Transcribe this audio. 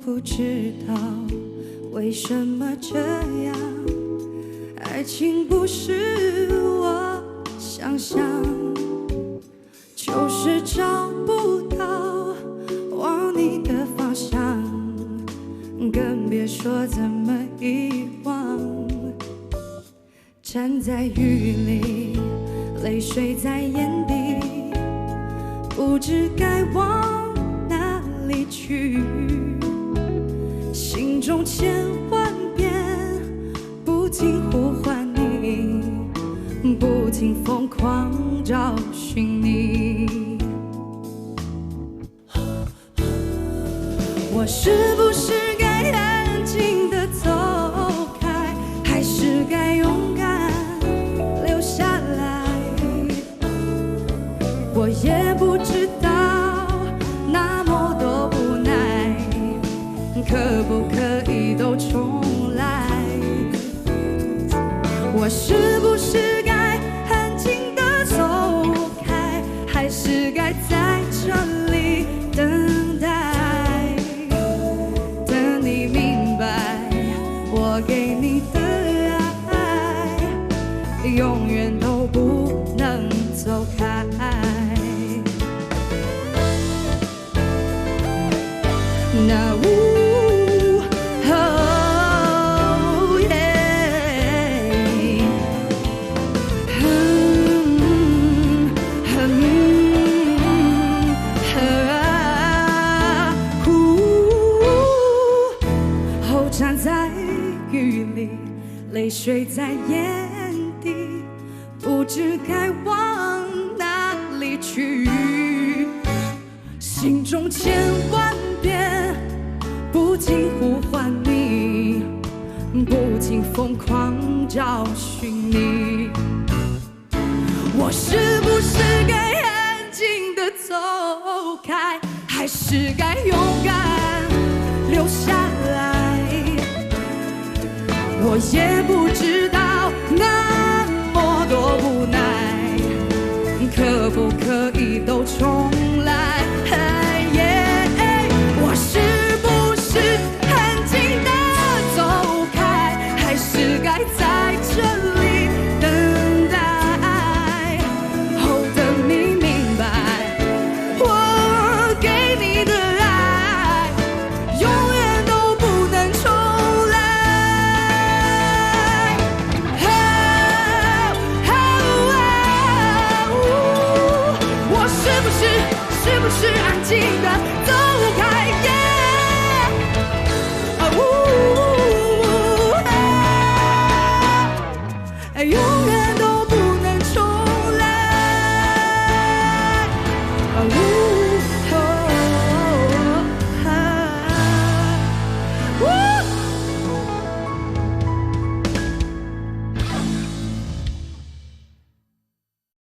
不知道为什么这样，爱情不是我想象，就是找不到往你的方向，更别说怎么遗忘。站在雨里，泪水在眼底，不知该往哪里去，心中千万遍不停呼唤你，不停疯狂找寻你。我是不是该安静地走开，还是该勇敢留下来？我也不知道，那么多无奈，可不可以都重来？我是不是该安静地走开，还是该在这里等待？等你明白，我给你的爱，永远都不能走开。那站在雨里，泪水在眼底，不知该往哪里去，心中千万遍不停呼唤你，不停疯狂找寻你。我是不是该安静地走开，还是该勇敢留下来？我也不知道，那么多无奈，可不可以都重来？我是不是安静地走开，还是该在这里等待？等你明白，我给你的爱，永远都不能重来。我是不是安静地走开？